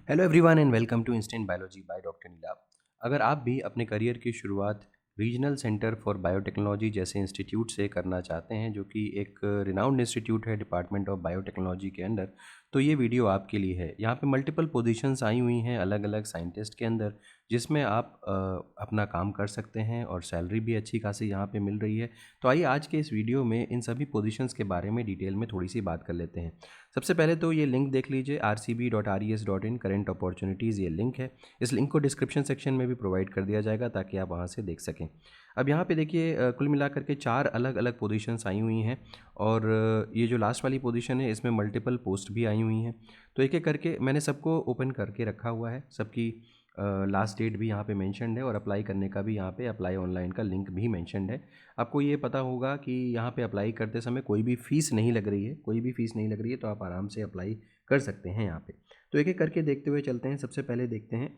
Hello everyone and welcome to instant biology by doctor Neela. अगर आप भी अपने करियर की शुरुआत रीजनल सेंटर फॉर बायोटेक्नोलॉजी जैसे इंस्टीट्यूट से करना चाहते हैं, जो कि एक रिनाउंड इंस्टीट्यूट है डिपार्टमेंट ऑफ बायोटेक्नोलॉजी के अंदर, तो ये वीडियो आपके लिए है। यहाँ पे मल्टीपल पोजीशंस आई हुई हैं अलग अलग साइंटिस्ट के अंदर, जिसमें आप अपना काम कर सकते हैं और सैलरी भी अच्छी खासी यहाँ पे मिल रही है। तो आइए आज के इस वीडियो में इन सभी पोजीशंस के बारे में डिटेल में थोड़ी सी बात कर लेते हैं। सबसे पहले तो ये लिंक देख लीजिए rcb.res.in करंट अपॉर्चुनिटीज़, ये लिंक है। इस लिंक को डिस्क्रिप्शन सेक्शन में भी प्रोवाइड कर दिया जाएगा ताकि आप वहाँ से देख सकें। अब यहाँ पे देखिए कुल मिलाकर के 4 अलग अलग पोजीशंस आई हुई हैं और ये जो लास्ट वाली पोजीशन है इसमें मल्टीपल पोस्ट भी आई हुई हैं। तो एक एक करके मैंने सबको ओपन करके रखा हुआ है, सबकी लास्ट डेट भी यहाँ पे मेंशन्ड है और अप्लाई करने का भी यहाँ पे अप्लाई ऑनलाइन का लिंक भी मेंशन्ड है। आपको ये पता होगा कि यहाँ पे अप्लाई करते समय कोई भी फ़ीस नहीं लग रही है, कोई भी फ़ीस नहीं लग रही है, तो आप आराम से अप्लाई कर सकते हैं यहाँ पे। तो एक एक करके देखते हुए चलते हैं। सबसे पहले देखते हैं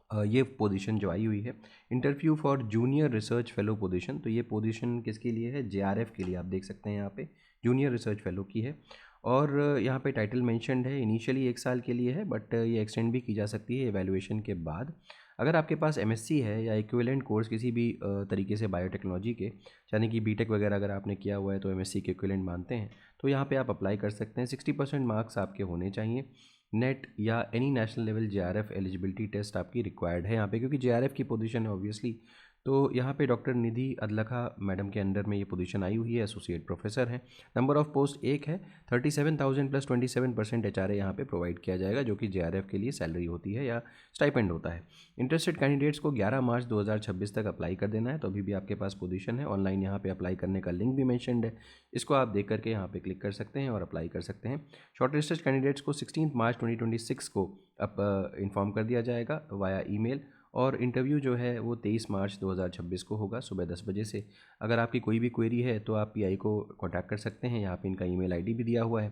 ये पोजीशन जो आई हुई है, interview for junior research fellow position. तो ये पोजीशन किसके लिए है? जेआरएफ के लिए। आप देख सकते हैं यहाँ पे जूनियर रिसर्च फेलो की है और यहाँ पे टाइटल मेंशन्ड है। इनिशियली 1 साल के लिए है, बट ये एक्सटेंड भी की जा सकती है एवैल्यूएशन के बाद। अगर आपके पास एमएससी है या इक्विवेलेंट कोर्स किसी भी तरीके से बायोटेक्नोलॉजी के, यानी कि बीटेक वगैरह अगर आपने किया हुआ है तो एमएससी के इक्विवेलेंट मानते हैं, तो यहाँ पे आप अप्लाई कर सकते हैं। 60% मार्क्स आपके होने चाहिए। नेट या any national level JRF eligibility test आपकी रिक्वायर्ड है यहाँ पे, क्योंकि जेआरएफ की पोजीशन है ऑब्वियसली। तो यहाँ पे डॉक्टर निधि अदलखा मैडम के अंडर में ये पोजीशन आई हुई है, एसोसिएट प्रोफेसर हैं। नंबर ऑफ पोस्ट एक है। 37,000 प्लस 27% एचआरए यहाँ पे प्रोवाइड किया जाएगा, जो कि जेआरएफ के लिए सैलरी होती है या स्टाइपेंड होता है। इंटरेस्टेड कैंडिडेट्स को 11 मार्च 2026 तक अप्लाई कर देना है, तो अभी भी आपके पास पोजीशन है। ऑनलाइन यहाँ पे अप्लाई करने का लिंक भी मेंशन्ड है, इसको आप देख करके यहाँ पे क्लिक कर सकते हैं और अप्लाई कर सकते हैं। शॉर्टलिस्टेड कैंडिडेट्स को 16 मार्च 2026 को अब इन्फॉर्म कर दिया जाएगा वाया ईमेल, और इंटरव्यू जो है वो 23 मार्च 2026 को होगा सुबह 10 बजे से। अगर आपकी कोई भी क्वेरी है तो आप पीआई को कांटेक्ट कर सकते हैं, यहाँ पे इनका ईमेल आईडी भी दिया हुआ है।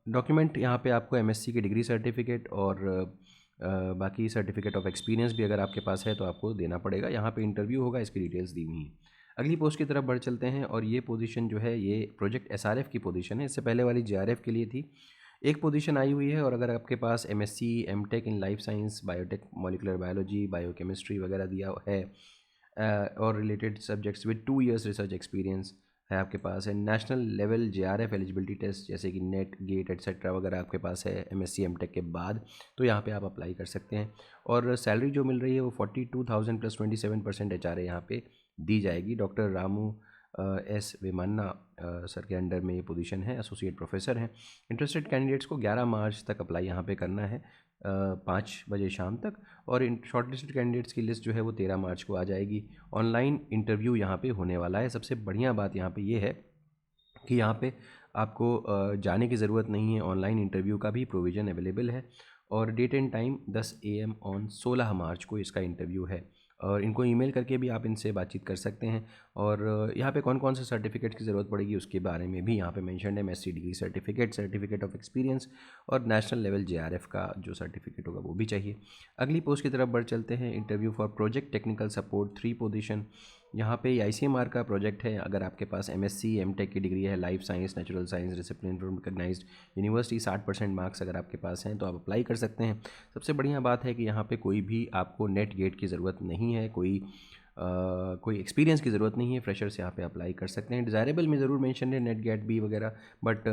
डॉक्यूमेंट यहाँ पे आपको एमएससी की डिग्री सर्टिफिकेट और बाकी सर्टिफिकेट ऑफ एक्सपीरियंस भी अगर आपके पास है तो आपको देना पड़ेगा। यहाँ पे इंटरव्यू होगा, इसकी डिटेल्स दी हुई हैं। अगली पोस्ट की तरफ बढ़ चलते हैं और ये पोजीशन जो है ये प्रोजेक्ट एसआरएफ की पोजीशन है। इससे पहले वाली जेआरएफ के लिए थी। एक पोजीशन आई हुई है और अगर आपके पास MSc MTech in life science, biotech, molecular biology, biochemistry वगैरह दिया है और related subjects with 2 years research experience है आपके पास है। National level JRF eligibility test जैसे कि नेट, गेट एटसेट्रा वगैरह आपके पास है एमएससी एमटेक के बाद, तो यहाँ पे आप अप्लाई कर सकते हैं। और सैलरी जो मिल रही है वो 42,000 प्लस 27% एचआरए यहाँ पे दी जाएगी। डॉक्टर रामू एस वेमन्ना सर के अंडर में ये पोजीशन है, एसोसिएट प्रोफेसर हैं। इंटरेस्टेड कैंडिडेट्स को 11 मार्च तक अप्लाई यहाँ पे करना है 5 बजे शाम तक, और इन शॉर्टलिस्टेड कैंडिडेट्स की लिस्ट जो है वो 13 मार्च को आ जाएगी। ऑनलाइन इंटरव्यू यहाँ पे होने वाला है। सबसे बढ़िया बात यहाँ पे ये है कि यहाँ पे आपको जाने की ज़रूरत नहीं है, ऑनलाइन इंटरव्यू का भी प्रोविज़न अवेलेबल है। और date and time 10 AM on 16 March को इसका इंटरव्यू है, और इनको ईमेल करके भी आप इनसे बातचीत कर सकते हैं। और यहाँ पे कौन कौन से सर्टिफिकेट की ज़रूरत पड़ेगी उसके बारे में भी यहाँ पे मेंशन है। MSc degree certificate, certificate of experience और नेशनल लेवल जेआरएफ का जो सर्टिफिकेट होगा वो भी चाहिए। अगली पोस्ट की तरफ बढ़ चलते हैं। Interview for project technical support 3 position. यहाँ पे आईसीएमआर का प्रोजेक्ट है। अगर आपके पास एमएससी एमटेक की डिग्री है, life science, natural science discipline from recognised university, 60% marks अगर आपके पास हैं तो आप अप्लाई कर सकते हैं। सबसे बढ़िया बात है कि यहाँ पे कोई भी आपको नेट गेट की ज़रूरत नहीं है, कोई एक्सपीरियंस की ज़रूरत नहीं है, फ्रेशर से यहाँ पे अप्लाई कर सकते हैं। डिज़ायरेबल में ज़रूर मेंशन है नेट गेट बी वगैरह, बट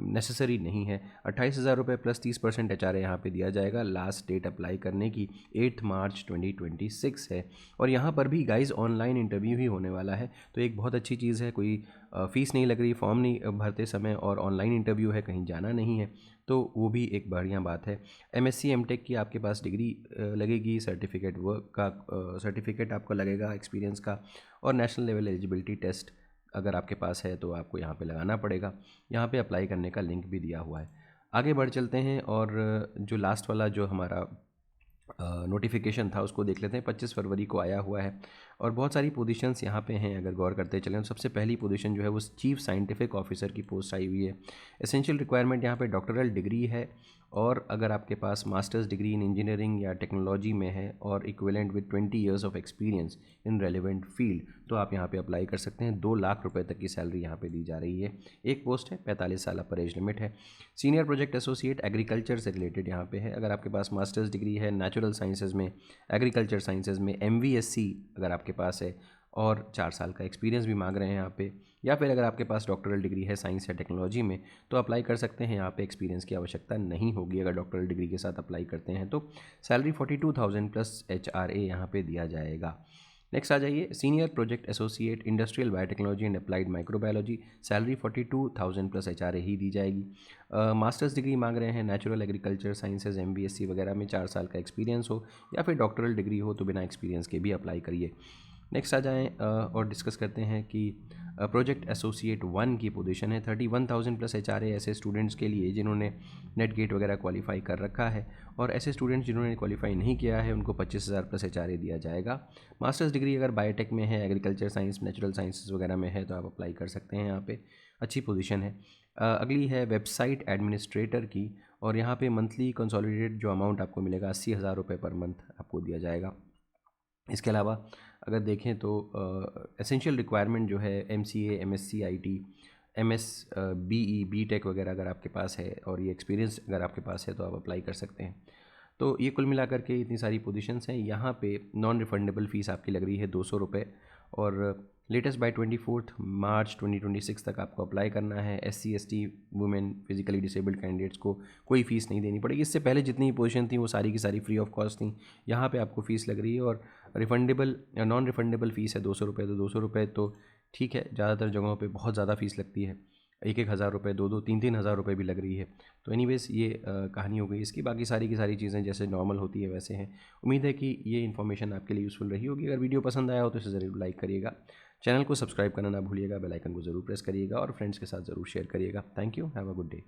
नेसेसरी नहीं है। 28,000 रुपये प्लस 30% एचआरए यहाँ पे दिया जाएगा। लास्ट डेट अप्लाई करने की 8 मार्च 2026 है, और यहाँ पर भी गाइज ऑनलाइन इंटरव्यू ही होने वाला है, तो एक बहुत अच्छी चीज़ है। कोई फ़ीस नहीं लग रही फॉर्म नहीं भरते समय, और ऑनलाइन इंटरव्यू है, कहीं जाना नहीं है, तो वो भी एक बढ़िया बात है। एमएससी एमटेक की आपके पास डिग्री लगेगी, सर्टिफिकेट वर्क का सर्टिफिकेट आपको लगेगा एक्सपीरियंस का, और नेशनल लेवल एलिजिबिलिटी टेस्ट अगर आपके पास है तो आपको यहाँ पे लगाना पड़ेगा। यहाँ पे अप्लाई करने का लिंक भी दिया हुआ है। आगे बढ़ चलते हैं और जो लास्ट वाला जो हमारा नोटिफिकेशन था उसको देख लेते हैं। 25 फरवरी को आया हुआ है और बहुत सारी पोजीशंस यहाँ पे हैं। अगर गौर करते चलें तो सबसे पहली पोजीशन जो है वो चीफ साइंटिफिक ऑफिसर की पोस्ट आई हुई है। एसेंशियल रिक्वायरमेंट यहाँ पे डॉक्टरल डिग्री है, और अगर आपके पास मास्टर्स डिग्री इन इंजीनियरिंग या टेक्नोलॉजी में है और equivalent with 20 years of experience in relevant field, तो आप यहाँ पे अप्लाई कर सकते हैं। 2 लाख रुपए तक की सैलरी यहाँ पे दी जा रही है। एक पोस्ट है, 45 साल पर एज लिमिट है। सीनियर प्रोजेक्ट एसोसिएट एग्रीकल्चर से रिलेटेड यहाँ पे है। अगर आपके पास मास्टर्स डिग्री है नेचुरल साइंसेज में, एग्रीकल्चर साइंसेज में, MVSC अगर आपके पास है, और 4 साल का एक्सपीरियंस भी मांग रहे हैं यहाँ पे, या फिर अगर आपके पास डॉक्टरल डिग्री है साइंस या टेक्नोलॉजी में तो अप्लाई कर सकते हैं। यहाँ पे एक्सपीरियंस की आवश्यकता नहीं होगी अगर डॉक्टरल डिग्री के साथ अप्लाई करते हैं तो। सैलरी 42,000 प्लस HRA यहाँ पे दिया जाएगा। नेक्स्ट आ जाइए, senior project associate industrial biotechnology and applied microbiology, salary 42,000 plus HRA ही दी जाएगी। मास्टर्स डिग्री मांग रहे हैं नेचुरल एग्रीकल्चर साइंसेज MVSC वगैरह में, 4 साल का एक्सपीरियंस हो, या फिर डॉक्टरल डिग्री हो तो बिना एक्सपीरियंस के भी अप्लाई करिए। नेक्स्ट आ जाएँ और डिस्कस करते हैं कि प्रोजेक्ट एसोसिएट 1 की पोजीशन है। 31,000 प्लस HRA ऐसे स्टूडेंट्स के लिए जिन्होंने नेट गेट वगैरह क्वालिफाई कर रखा है, और ऐसे स्टूडेंट्स जिन्होंने क्वालिफाई नहीं किया है उनको 25,000 प्लस HRA दिया जाएगा। मास्टर्स डिग्री अगर बायोटेक में है, एग्रीकल्चर साइंस, नेचुरल साइंसेज वगैरह में है तो आप अप्लाई कर सकते हैं। यहाँ पे अच्छी पोजीशन है। अगली है वेबसाइट एडमिनिस्ट्रेटर की, और यहाँ पे मंथली कंसोलिडेटेड जो अमाउंट आपको मिलेगा 80,000 रुपये पर मंथ आपको दिया जाएगा। इसके अलावा अगर देखें तो एसेंशियल रिक्वायरमेंट जो है MCA, MSc IT, MS, BE, BTech वगैरह अगर आपके पास है और ये एक्सपीरियंस अगर आपके पास है तो आप अप्लाई कर सकते हैं। तो ये कुल मिलाकर के इतनी सारी पोजीशंस हैं। यहाँ पे नॉन रिफंडेबल फ़ीस आपकी लग रही है 200 रुपये, और लेटेस्ट बाय 24 मार्च 2026 तक आपको अप्लाई करना है। SC ST women physically disabled candidates को कोई फ़ीस नहीं देनी पड़ेगी। इससे पहले जितनी पोजीशन थी वो सारी की सारी फ्री ऑफ कॉस्ट थी। यहाँ पे आपको फ़ीस लग रही है, और रिफंडेबल नॉन रिफंडेबल फ़ीस है 200 रुपये। तो 200 रुपये तो ठीक है, ज़्यादातर जगहों पे बहुत ज़्यादा फ़ीस लगती है, 1-1 हज़ार रुपये, 2-2, 3-3 हज़ार रुपये भी लग रही है। तो एनीवेज़ ये कहानी हो गई इसकी। बाकी सारी की सारी चीज़ें जैसे नॉर्मल होती है वैसे हैं। उम्मीद है कि ये इन्फॉर्मेशन आपके लिए यूज़फुल रही होगी। अगर वीडियो पसंद आया हो तो इसे ज़रूर लाइक करिएगा, चैनल को सब्सक्राइब करना ना भूलिएगा, बेल आइकन को ज़रूर प्रेस करिएगा, और फ्रेंड्स के साथ ज़रूर शेयर करिएगा। Thank you, have a good day.